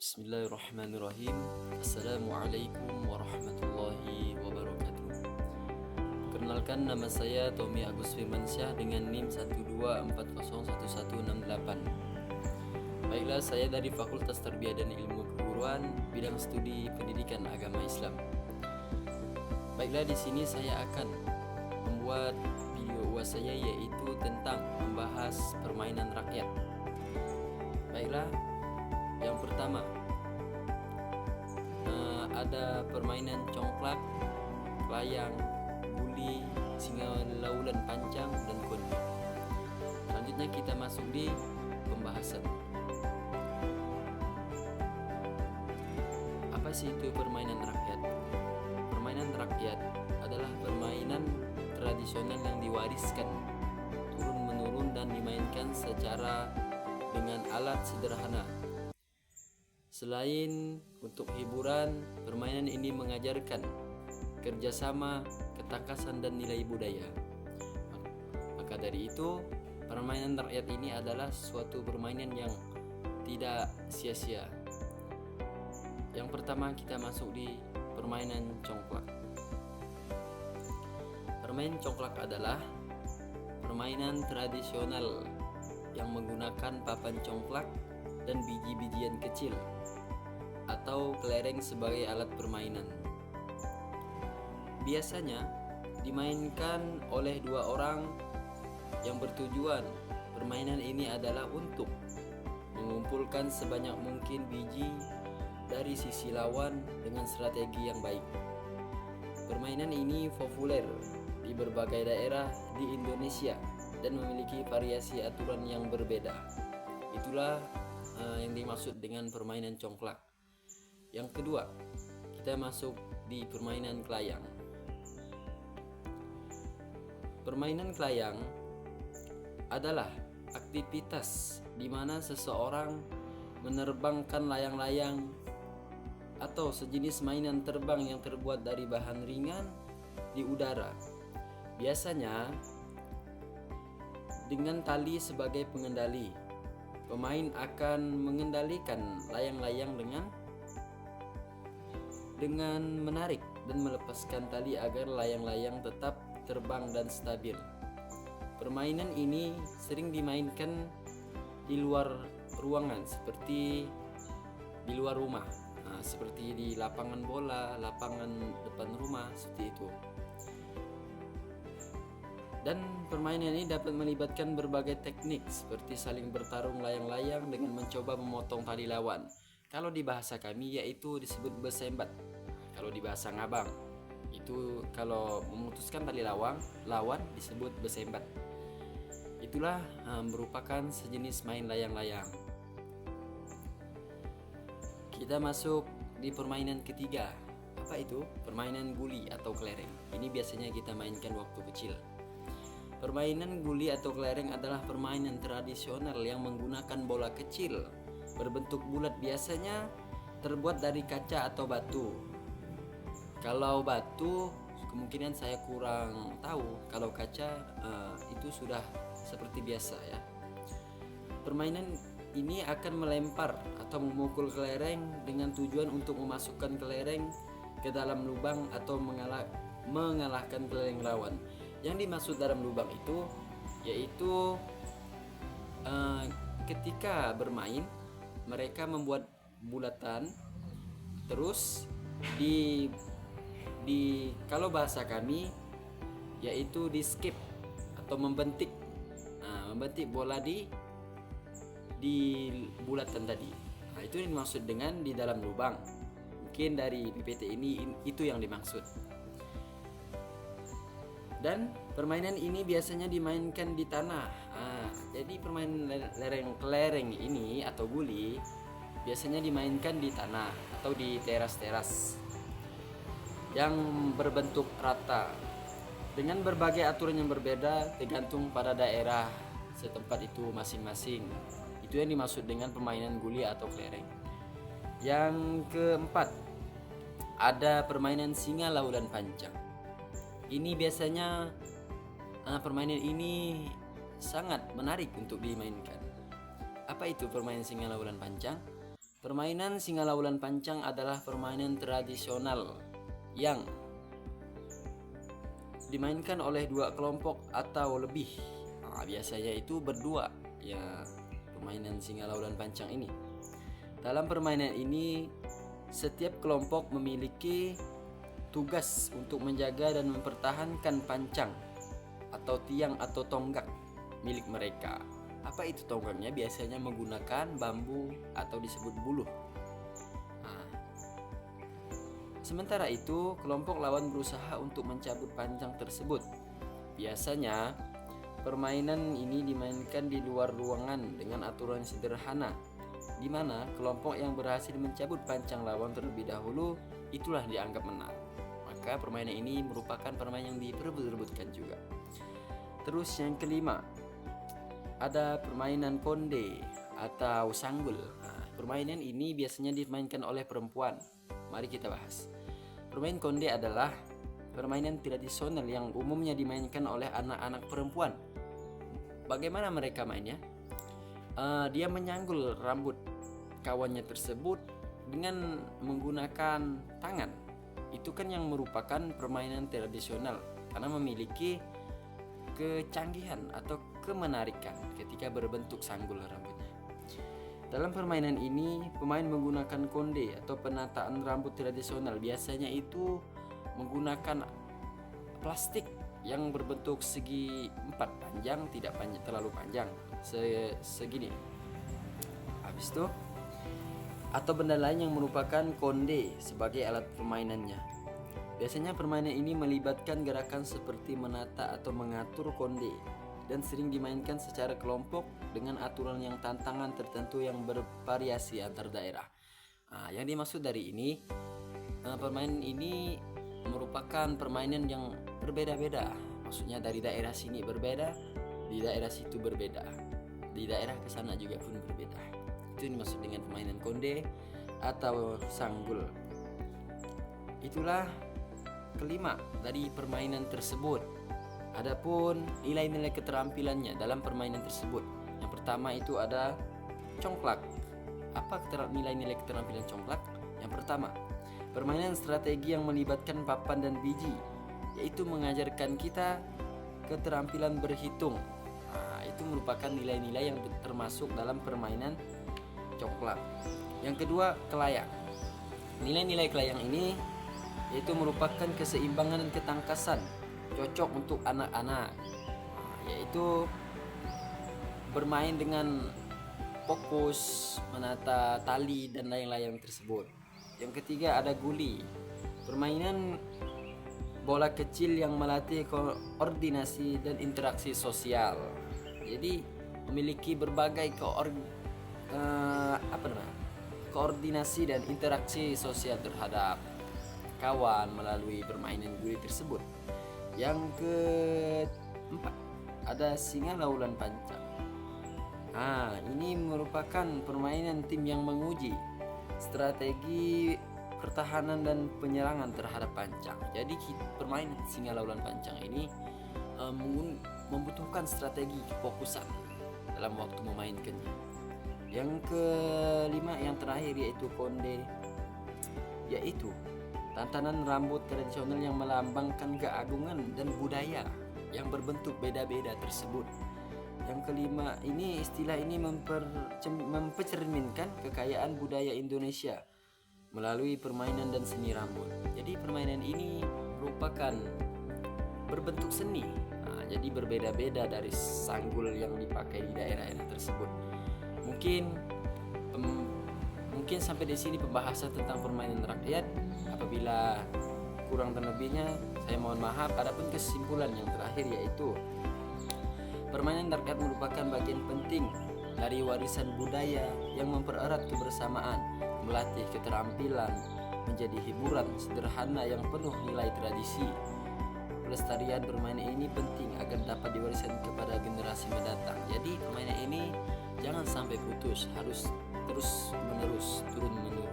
Bismillahirrahmanirrahim. Assalamualaikum warahmatullahi wabarakatuh. Perkenalkan, nama saya Tommy Agus Firmansyah dengan NIM 124011168. Baiklah, saya dari Fakultas Tarbiyah dan Ilmu Keguruan, bidang studi Pendidikan Agama Islam. Baiklah, di sini saya akan membuat video UAS saya, yaitu tentang membahas permainan rakyat. Baiklah, yang pertama ada permainan congklak, layang, guli, singa laulan panjang, dan kuda. Selanjutnya kita masuk di pembahasan. Apa sih itu permainan rakyat? Permainan rakyat adalah permainan tradisional yang diwariskan turun-menurun dan dimainkan secara dengan alat sederhana. Selain untuk hiburan, permainan ini mengajarkan kerjasama, ketakasan, dan nilai budaya. Maka dari itu, permainan rakyat ini adalah suatu permainan yang tidak sia-sia. Yang pertama, kita masuk di permainan congklak. Permainan congklak adalah permainan tradisional yang menggunakan papan congklak dan biji-bijian kecil atau kelereng sebagai alat permainan. Biasanya dimainkan oleh dua orang yang bertujuan. Permainan ini adalah untuk mengumpulkan sebanyak mungkin biji dari sisi lawan dengan strategi yang baik. Permainan ini populer di berbagai daerah di Indonesia dan memiliki variasi aturan yang berbeda. Itulah yang dimaksud dengan permainan congklak. Yang kedua, kita masuk di permainan kelayang. Permainan kelayang adalah aktivitas di mana seseorang menerbangkan layang-layang atau sejenis mainan terbang yang terbuat dari bahan ringan di udara. Biasanya dengan tali sebagai pengendali. Pemain akan mengendalikan layang-layang dengan menarik dan melepaskan tali agar layang-layang tetap terbang dan stabil. Permainan ini sering dimainkan di luar ruangan, seperti di luar rumah, seperti di lapangan bola, lapangan depan rumah, seperti itu. Dan permainan ini dapat melibatkan berbagai teknik seperti saling bertarung layang-layang dengan mencoba memotong tali lawan. Kalau di bahasa kami yaitu disebut bersembat. Kalau di bahasa Ngabang itu kalau memutuskan tali lawan disebut bersembat. Itulah merupakan sejenis main layang-layang. Kita masuk di permainan ketiga. Apa itu? Permainan guli atau kelereng. Ini biasanya kita mainkan waktu kecil. Permainan guli atau kelereng adalah permainan tradisional yang menggunakan bola kecil berbentuk bulat, biasanya terbuat dari kaca atau batu. Kalau batu kemungkinan saya kurang tahu. Kalau kaca itu sudah seperti biasa ya. Permainan ini akan melempar atau memukul kelereng dengan tujuan untuk memasukkan kelereng ke dalam lubang atau mengalahkan kelereng lawan. Yang dimaksud dalam lubang itu yaitu ketika bermain mereka membuat bulatan, terus di kalau bahasa kami yaitu di skip atau membentik bola di bulatan tadi. Itu yang dimaksud dengan di dalam lubang. Mungkin dari PPT ini itu yang dimaksud. Dan permainan ini biasanya dimainkan di tanah. Jadi permainan kelereng ini atau guli biasanya dimainkan di tanah atau di teras-teras yang berbentuk rata dengan berbagai aturan yang berbeda tergantung pada daerah setempat itu masing-masing. Itu yang dimaksud dengan permainan guli atau kelereng. Yang keempat, ada permainan singa laulan panjang. Ini biasanya permainan ini sangat menarik untuk dimainkan. Apa itu permainan singa laulan panjang? Permainan singa laulan pancang adalah permainan tradisional yang dimainkan oleh dua kelompok atau lebih. Biasanya itu berdua ya, permainan singa laulan pancang ini. Dalam permainan ini setiap kelompok memiliki tugas untuk menjaga dan mempertahankan pancang atau tiang atau tonggak milik mereka. Apa itu tonggaknya? Biasanya menggunakan bambu atau disebut buluh. Sementara itu, kelompok lawan berusaha untuk mencabut pancang tersebut. Biasanya, permainan ini dimainkan di luar ruangan dengan aturan sederhana, di mana kelompok yang berhasil mencabut pancang lawan terlebih dahulu itulah dianggap menang. Maka permainan ini merupakan permainan yang diperebut-rebutkan juga. Terus yang kelima, ada permainan konde atau sanggul. Permainan ini biasanya dimainkan oleh perempuan. Mari kita bahas. Permainan konde adalah permainan tradisional yang umumnya dimainkan oleh anak-anak perempuan. Bagaimana mereka mainnya? Dia menyanggul rambut kawannya tersebut dengan menggunakan tangan. Itu kan yang merupakan permainan tradisional karena memiliki kecanggihan atau kemenarikan ketika berbentuk sanggul rambutnya. Dalam permainan ini, pemain menggunakan konde atau penataan rambut tradisional. Biasanya itu menggunakan plastik yang berbentuk segi empat, panjang, tidak panjang, terlalu panjang, segini. Habis itu, atau benda lain yang merupakan konde sebagai alat permainannya. Biasanya permainan ini melibatkan gerakan seperti menata atau mengatur konde dan sering dimainkan secara kelompok dengan aturan yang tantangan tertentu yang bervariasi antar daerah. Yang dimaksud dari ini, permainan ini merupakan permainan yang berbeda-beda. Maksudnya dari daerah sini berbeda, di daerah situ berbeda, di daerah kesana juga pun berbeda. Itu dimaksud dengan permainan konde atau sanggul. Itulah kelima dari permainan tersebut. Adapun nilai-nilai keterampilannya dalam permainan tersebut. Yang pertama itu ada congklak. Apa nilai-nilai keterampilan congklak? Yang pertama, permainan strategi yang melibatkan papan dan biji, yaitu mengajarkan kita keterampilan berhitung. Itu merupakan nilai-nilai yang termasuk dalam permainan congklak. Yang kedua, kelayang. Nilai-nilai kelayang ini yaitu merupakan keseimbangan dan ketangkasan, cocok untuk anak-anak, yaitu bermain dengan fokus, menata tali dan lain-lain tersebut. Yang ketiga ada guli, permainan bola kecil yang melatih koordinasi dan interaksi sosial. Jadi memiliki berbagai koordinasi dan interaksi sosial terhadap kawan melalui permainan guli tersebut. Yang keempat ada singa laulan pancang. Ini merupakan permainan tim yang menguji strategi pertahanan dan penyerangan terhadap pancang. Jadi permainan singa laulan pancang ini membutuhkan strategi kefokusan dalam waktu memainkannya. Yang kelima, yang terakhir yaitu konde, yaitu tatanan rambut tradisional yang melambangkan keagungan dan budaya yang berbentuk beda-beda tersebut. Yang kelima ini, istilah ini mempercerminkan kekayaan budaya Indonesia melalui permainan dan seni rambut. Jadi permainan ini merupakan berbentuk seni. Jadi berbeda-beda dari sanggul yang dipakai di daerah-daerah tersebut. Mungkin sampai di sini pembahasan tentang permainan rakyat. Apabila kurang dan lebihnya saya mohon maaf. Adapun kesimpulan yang terakhir yaitu permainan rakyat merupakan bagian penting dari warisan budaya yang mempererat kebersamaan, melatih keterampilan, menjadi hiburan sederhana yang penuh nilai tradisi. Pelestarian permainan ini penting agar dapat diwariskan kepada generasi mendatang. Jadi permainan ini jangan sampai putus, harus terus menerus, turun menurun.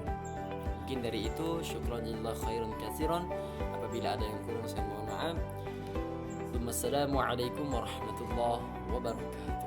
Mungkin dari itu, syukran jazakallahu khairan katsiran. Apabila ada yang kurang saya mohon maaf. Wassalamualaikum warahmatullahi wabarakatuh.